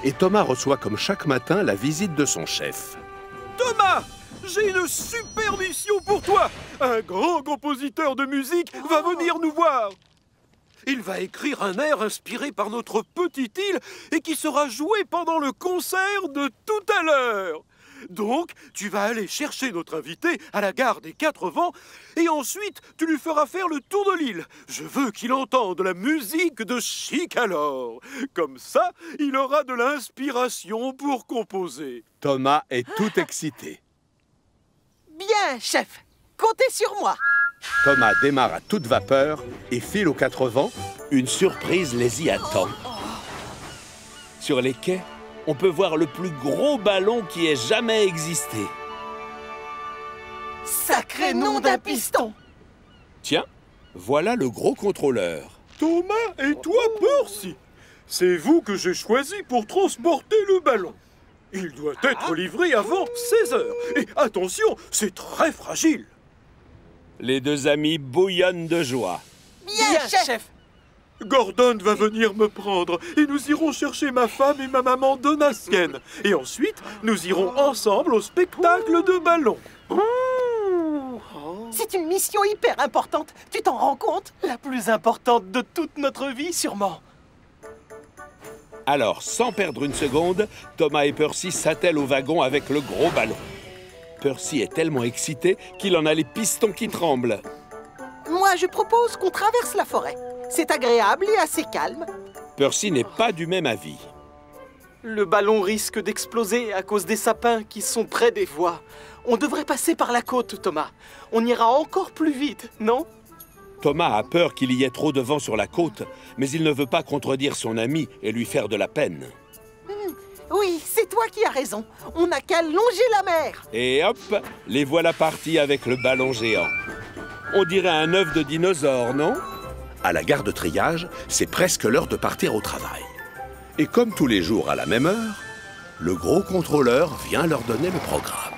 et Thomas reçoit comme chaque matin la visite de son chef. Thomas, j'ai une super mission pour toi. Un grand compositeur de musique va venir nous voir. Il va écrire un air inspiré par notre petite île et qui sera joué pendant le concert de tout à l'heure. Donc, tu vas aller chercher notre invité à la gare des Quatre Vents et ensuite, tu lui feras faire le tour de l'île. Je veux qu'il entende la musique de Chicalor. Comme ça, il aura de l'inspiration pour composer. Thomas est tout excité. Bien, chef. Comptez sur moi. Thomas démarre à toute vapeur et file aux Quatre Vents. Une surprise les y attend. Sur les quais, on peut voir le plus gros ballon qui ait jamais existé. Sacré nom d'un piston. Tiens, voilà le gros contrôleur. Thomas et toi, Percy. C'est vous que j'ai choisi pour transporter le ballon. Il doit être livré avant 16 heures. Et attention, c'est très fragile. Les deux amis bouillonnent de joie. Bien, chef. Gordon va venir me prendre et nous irons chercher ma femme et ma maman Donatienne. Et ensuite, nous irons ensemble au spectacle de ballon. C'est une mission hyper importante. Tu t'en rends compte? La plus importante de toute notre vie, sûrement. Alors, sans perdre une seconde, Thomas et Percy s'attellent au wagon avec le gros ballon. Percy est tellement excité qu'il en a les pistons qui tremblent. Moi, je propose qu'on traverse la forêt. C'est agréable et assez calme. Percy n'est pas du même avis. Le ballon risque d'exploser à cause des sapins qui sont près des voies. On devrait passer par la côte, Thomas. On ira encore plus vite, non? Thomas a peur qu'il y ait trop de vent sur la côte, mais il ne veut pas contredire son ami et lui faire de la peine. Oui, c'est toi qui as raison. On n'a qu'à longer la mer. Et hop, les voilà partis avec le ballon géant. On dirait un œuf de dinosaure, non? À la gare de triage, c'est presque l'heure de partir au travail. Et comme tous les jours à la même heure, le gros contrôleur vient leur donner le programme.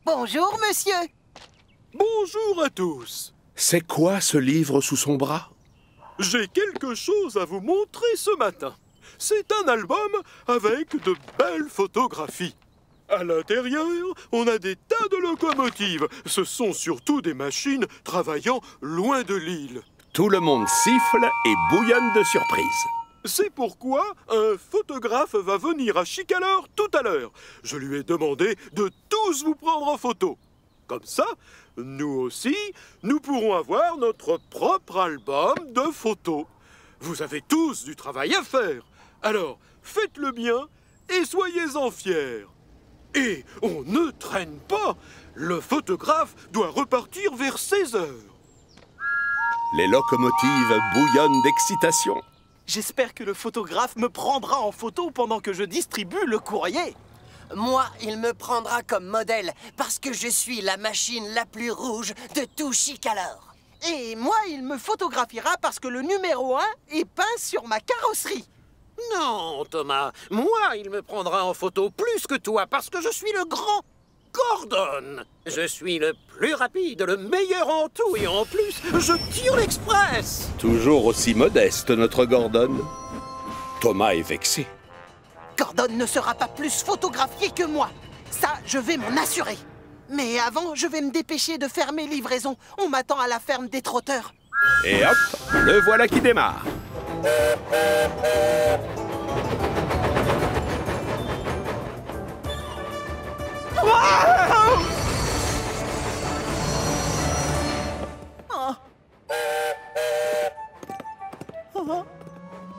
Bonjour, monsieur. Bonjour à tous. C'est quoi ce livre sous son bras? J'ai quelque chose à vous montrer ce matin. C'est un album avec de belles photographies. À l'intérieur, on a des tas de locomotives. Ce sont surtout des machines travaillant loin de l'île. Tout le monde siffle et bouillonne de surprise. C'est pourquoi un photographe va venir à Chicalor tout à l'heure. Je lui ai demandé de tous vous prendre en photo. Comme ça, nous aussi, nous pourrons avoir notre propre album de photos. Vous avez tous du travail à faire. Alors, faites-le bien et soyez-en fiers. Et on ne traîne pas. Le photographe doit repartir vers 16 heures. Les locomotives bouillonnent d'excitation. J'espère que le photographe me prendra en photo pendant que je distribue le courrier. Moi, il me prendra comme modèle parce que je suis la machine la plus rouge de tout Chicalor. Et moi, il me photographiera parce que le numéro 1 est peint sur ma carrosserie. Non, Thomas, moi, il me prendra en photo plus que toi parce que je suis le grand Gordon. Je suis le plus rapide, le meilleur en tout et en plus, je tire l'express. Toujours aussi modeste, notre Gordon. Thomas est vexé. Gordon ne sera pas plus photographié que moi. Ça, je vais m'en assurer. Mais avant, je vais me dépêcher de faire mes livraisons. On m'attend à la ferme des trotteurs. Et hop, le voilà qui démarre.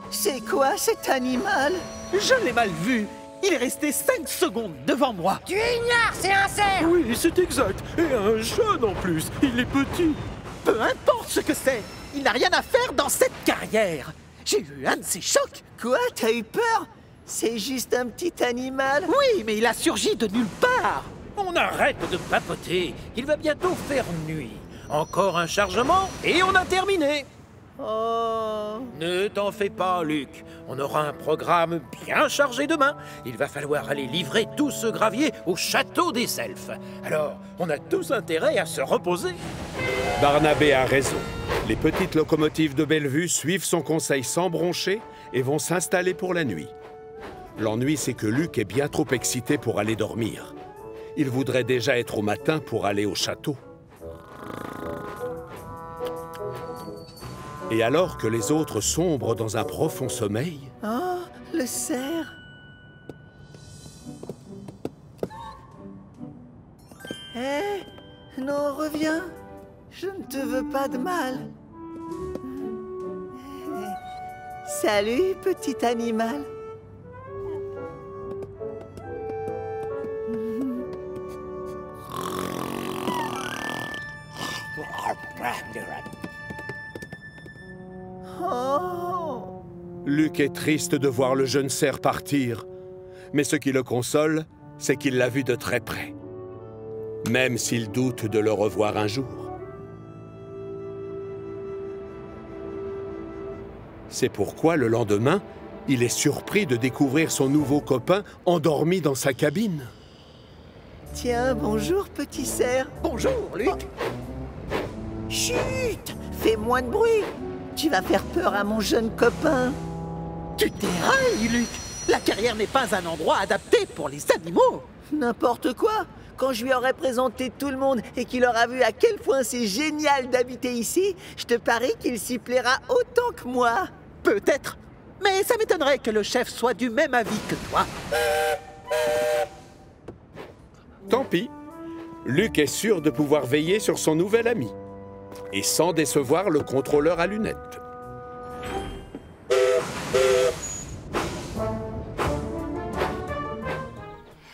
C'est quoi cet animal? Je l'ai mal vu. Il est resté 5 secondes devant moi. Tu ignores, c'est un cerf! Oui, c'est exact. Et un jeune en plus. Il est petit. Peu importe ce que c'est, il n'a rien à faire dans cette carrière. J'ai eu un de ces chocs. Quoi? T'as eu peur? C'est juste un petit animal? Oui, mais il a surgi de nulle part. On arrête de papoter. Il va bientôt faire nuit. Encore un chargement et on a terminé. Oh... Ne t'en fais pas, Luc. On aura un programme bien chargé demain. Il va falloir aller livrer tout ce gravier au château des elfes. Alors, on a tous intérêt à se reposer. Barnabé a raison. Les petites locomotives de Bellevue suivent son conseil sans broncher et vont s'installer pour la nuit. L'ennui, c'est que Luc est bien trop excité pour aller dormir. Il voudrait déjà être au matin pour aller au château. Et alors que les autres sombrent dans un profond sommeil... Oh, le cerf! Hé, non, reviens. Je ne te veux pas de mal. Salut, petit animal. Oh. Luc est triste de voir le jeune cerf partir, mais ce qui le console, c'est qu'il l'a vu de très près, même s'il doute de le revoir un jour. C'est pourquoi, le lendemain, il est surpris de découvrir son nouveau copain endormi dans sa cabine. Tiens, bonjour, petit cerf. Bonjour, Luc. Chut! Fais moins de bruit. Tu vas faire peur à mon jeune copain. Tu dérailles, Luc. La carrière n'est pas un endroit adapté pour les animaux. N'importe quoi. Quand je lui aurai présenté tout le monde et qu'il aura vu à quel point c'est génial d'habiter ici, je te parie qu'il s'y plaira autant que moi. Peut-être. Mais ça m'étonnerait que le chef soit du même avis que toi. Tant pis, Luc est sûr de pouvoir veiller sur son nouvel ami, et sans décevoir le contrôleur à lunettes.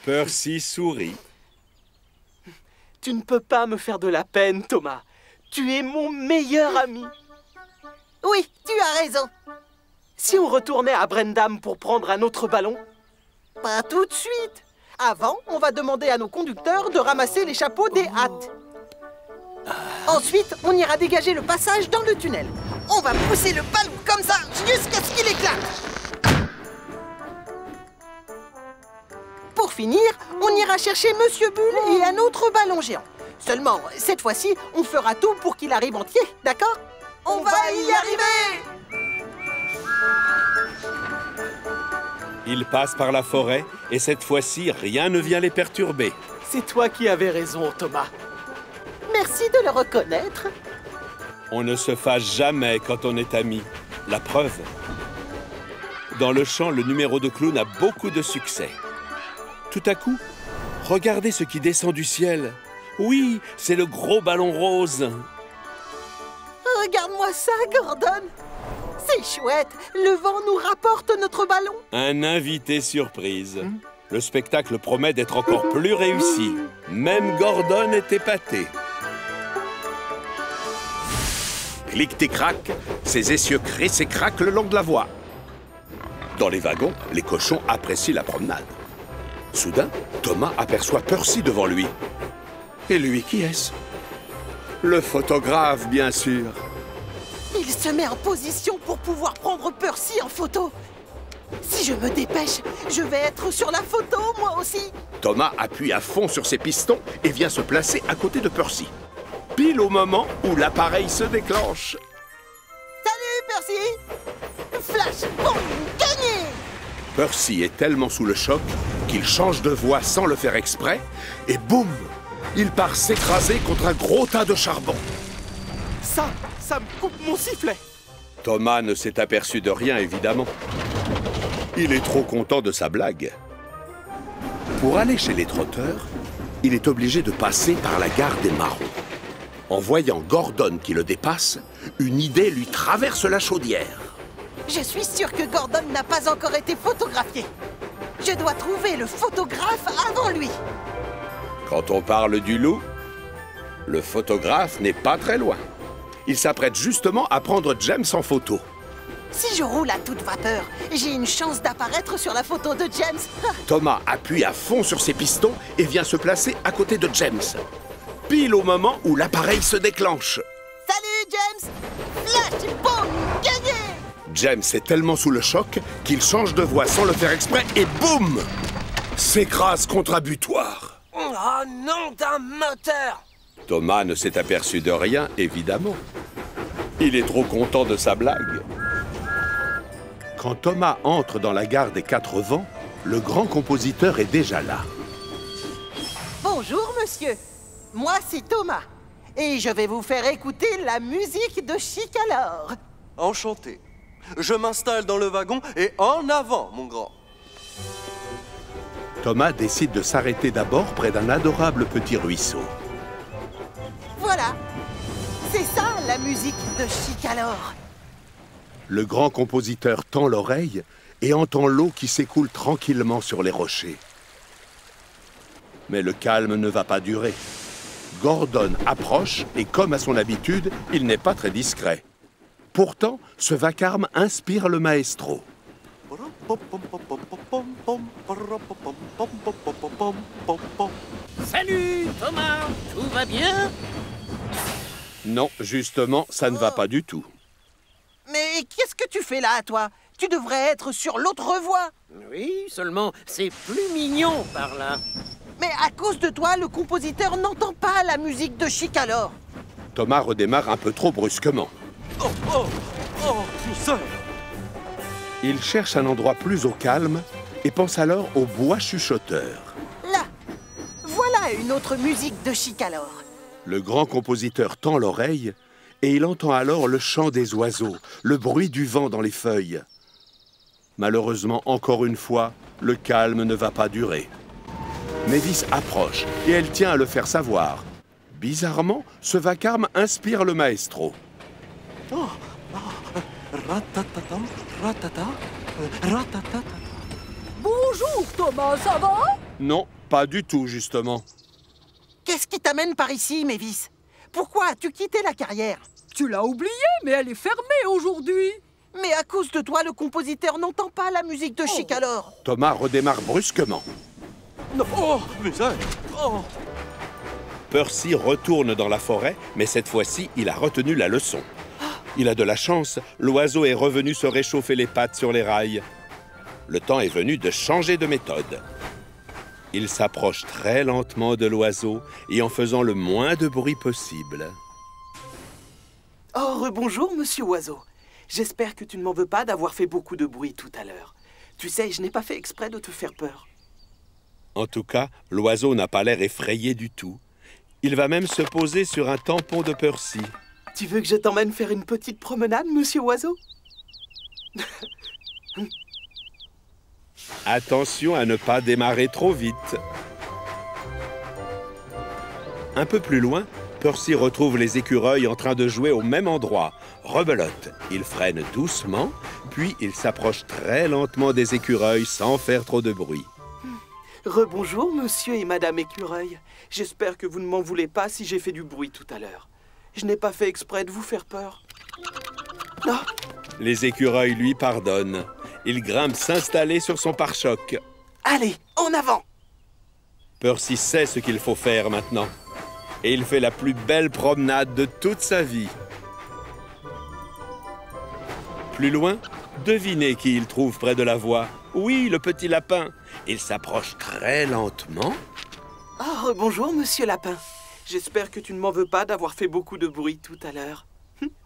Percy sourit. Tu ne peux pas me faire de la peine, Thomas. Tu es mon meilleur ami. Oui, tu as raison. Si on retournait à Brendam pour prendre un autre ballon? Pas tout de suite. Avant, on va demander à nos conducteurs de ramasser les chapeaux des hâtes. Ensuite, on ira dégager le passage dans le tunnel. On va pousser le ballon comme ça jusqu'à ce qu'il éclate. Pour finir, on ira chercher Monsieur Bull et un autre ballon géant. Seulement, cette fois-ci, on fera tout pour qu'il arrive entier, d'accord? On va y arriver! Ils passent par la forêt, et cette fois-ci, rien ne vient les perturber. C'est toi qui avais raison, Thomas. Merci de le reconnaître. On ne se fâche jamais quand on est amis. La preuve. Dans le champ, le numéro de clown a beaucoup de succès. Tout à coup, regardez ce qui descend du ciel. Oui, c'est le gros ballon rose. Regarde-moi ça, Gordon. C'est chouette. Le vent nous rapporte notre ballon. Un invité surprise. Le spectacle promet d'être encore plus réussi. Même Gordon est épaté. Clic-tic-crac, ses essieux crissent et craquent le long de la voie. Dans les wagons, les cochons apprécient la promenade. Soudain, Thomas aperçoit Percy devant lui. Et lui, qui est-ce? Le photographe, bien sûr. Il se met en position pour pouvoir prendre Percy en photo. Si je me dépêche, je vais être sur la photo, moi aussi. Thomas appuie à fond sur ses pistons et vient se placer à côté de Percy. Pile au moment où l'appareil se déclenche. Salut, Percy! Flash, boum, gagné! Percy est tellement sous le choc qu'il change de voie sans le faire exprès et boum! Il part s'écraser contre un gros tas de charbon. Ça me coupe mon sifflet. Thomas ne s'est aperçu de rien, évidemment. Il est trop content de sa blague. Pour aller chez les trotteurs, il est obligé de passer par la gare des marrons. En voyant Gordon qui le dépasse, une idée lui traverse la chaudière. Je suis sûr que Gordon n'a pas encore été photographié. Je dois trouver le photographe avant lui. Quand on parle du loup, le photographe n'est pas très loin. Il s'apprête justement à prendre James en photo. Si je roule à toute vapeur, j'ai une chance d'apparaître sur la photo de James. Thomas appuie à fond sur ses pistons et vient se placer à côté de James. Pile au moment où l'appareil se déclenche. Salut, James! Flash, boum, gagné! James est tellement sous le choc qu'il change de voie sans le faire exprès et boum! S'écrase contre un butoir. Oh non, d'un moteur! Thomas ne s'est aperçu de rien, évidemment. Il est trop content de sa blague. Quand Thomas entre dans la gare des Quatre Vents, le grand compositeur est déjà là. Bonjour, monsieur. Moi, c'est Thomas. Et je vais vous faire écouter la musique de Chicalor. Enchanté. Je m'installe dans le wagon et en avant, mon grand. Thomas décide de s'arrêter d'abord près d'un adorable petit ruisseau. Voilà. C'est ça, la musique de Chicalor. Le grand compositeur tend l'oreille et entend l'eau qui s'écoule tranquillement sur les rochers. Mais le calme ne va pas durer. Gordon approche et, comme à son habitude, il n'est pas très discret. Pourtant, ce vacarme inspire le maestro. Salut, Thomas. Tout va bien? Non, justement, ça ne va pas du tout. Mais qu'est-ce que tu fais là, toi? Tu devrais être sur l'autre voie. Oui, seulement c'est plus mignon par là. Mais à cause de toi, le compositeur n'entend pas la musique de Chicalor. Thomas redémarre un peu trop brusquement. Oh, oh, oh, pousseur! Il cherche un endroit plus au calme et pense alors au bois chuchoteur. Là, voilà une autre musique de Chicalor. Le grand compositeur tend l'oreille et il entend alors le chant des oiseaux, le bruit du vent dans les feuilles. Malheureusement, encore une fois, le calme ne va pas durer. Mavis approche et elle tient à le faire savoir. Bizarrement, ce vacarme inspire le maestro. Oh, oh, ratatata, ratata, ratatata. Bonjour Thomas, ça va? Non, pas du tout, justement. Qu'est-ce qui t'amène par ici, Mavis? Pourquoi as-tu quitté la carrière? Tu l'as oublié, mais elle est fermée aujourd'hui. Mais à cause de toi, le compositeur n'entend pas la musique de Chicalor. Thomas redémarre brusquement. Non, oh, misère! Oh. Percy retourne dans la forêt, mais cette fois-ci, il a retenu la leçon. Il a de la chance, l'oiseau est revenu se réchauffer les pattes sur les rails. Le temps est venu de changer de méthode. Il s'approche très lentement de l'oiseau et en faisant le moins de bruit possible. Oh, rebonjour, monsieur Oiseau. J'espère que tu ne m'en veux pas d'avoir fait beaucoup de bruit tout à l'heure. Tu sais, je n'ai pas fait exprès de te faire peur. En tout cas, l'oiseau n'a pas l'air effrayé du tout. Il va même se poser sur un tampon de Percy. Tu veux que je t'emmène faire une petite promenade, monsieur Oiseau? Attention à ne pas démarrer trop vite. Un peu plus loin, Percy retrouve les écureuils en train de jouer au même endroit. Rebelote, il freine doucement, puis il s'approche très lentement des écureuils sans faire trop de bruit. Rebonjour, monsieur et madame écureuil. J'espère que vous ne m'en voulez pas si j'ai fait du bruit tout à l'heure. Je n'ai pas fait exprès de vous faire peur. Ah. Les écureuils lui pardonnent. Il grimpe s'installer sur son pare-choc. Allez, en avant! Percy sait ce qu'il faut faire maintenant. Et il fait la plus belle promenade de toute sa vie. Plus loin, devinez qui il trouve près de la voie. Oui, le petit lapin. Il s'approche très lentement. Oh, bonjour, monsieur Lapin. J'espère que tu ne m'en veux pas d'avoir fait beaucoup de bruit tout à l'heure.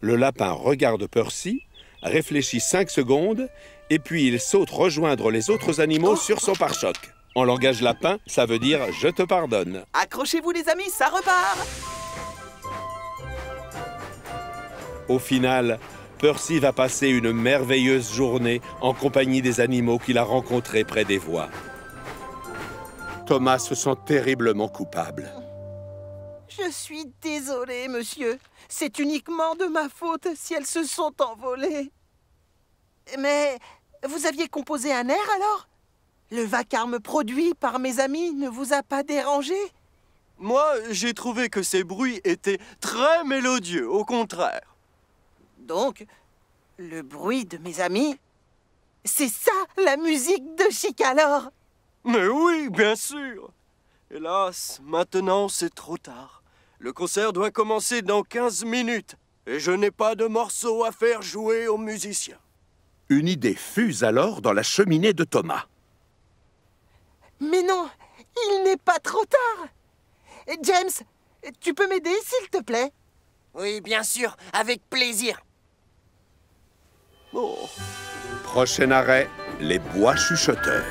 Le lapin regarde Percy, réfléchit 5 secondes, et puis il saute rejoindre les autres animaux sur son pare-choc. En langage lapin, ça veut dire « je te pardonne ». Accrochez-vous les amis, ça repart! Au final, Percy va passer une merveilleuse journée en compagnie des animaux qu'il a rencontrés près des voies. Thomas se sent terriblement coupable. Je suis désolée, monsieur. C'est uniquement de ma faute si elles se sont envolées. Mais vous aviez composé un air alors? Le vacarme produit par mes amis ne vous a pas dérangé? Moi, j'ai trouvé que ces bruits étaient très mélodieux, au contraire. Donc, le bruit de mes amis, c'est ça la musique de Chicalor? Mais oui, bien sûr. Hélas, maintenant c'est trop tard. Le concert doit commencer dans 15 minutes et je n'ai pas de morceaux à faire jouer aux musiciens. Une idée fuse alors dans la cheminée de Thomas. Mais non, il n'est pas trop tard. James, tu peux m'aider, s'il te plaît? Oui, bien sûr, avec plaisir. Oh. Prochain arrêt, les bois chuchoteurs.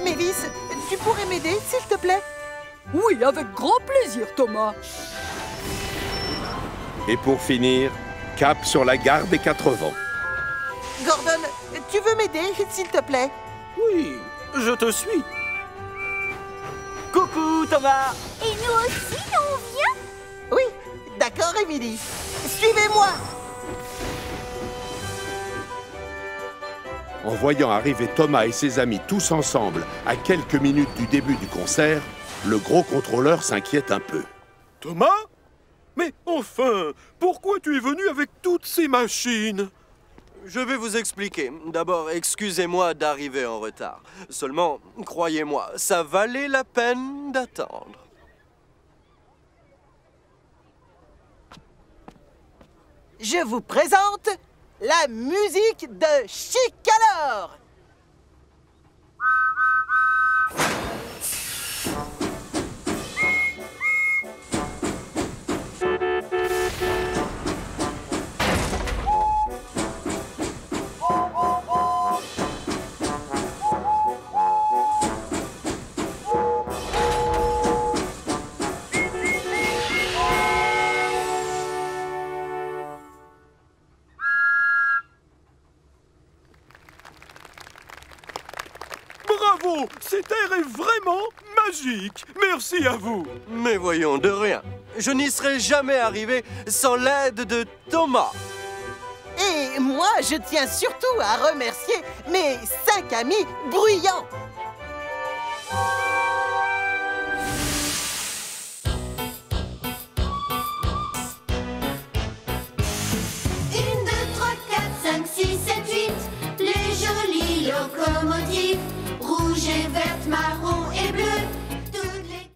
Mélis, tu pourrais m'aider, s'il te plaît? Oui, avec grand plaisir, Thomas. Et pour finir, cap sur la gare des 4 vents. Gordon, tu veux m'aider, s'il te plaît? Oui, je te suis. Coucou, Thomas! Et nous aussi, on vient? Oui, d'accord, Émilie. Suivez-moi. En voyant arriver Thomas et ses amis tous ensemble à quelques minutes du début du concert, le gros contrôleur s'inquiète un peu. Thomas? Mais enfin, pourquoi tu es venu avec toutes ces machines? Je vais vous expliquer. D'abord, excusez-moi d'arriver en retard. Seulement, croyez-moi, ça valait la peine d'attendre. Je vous présente la musique de Chicalor. Bravo! Cet air est vraiment magique! Merci à vous! Mais voyons, de rien. Je n'y serais jamais arrivé sans l'aide de Thomas. Et moi, je tiens surtout à remercier mes 5 amis bruyants. Une, deux, trois, quatre, cinq, six, sept, huit, les jolies locomotives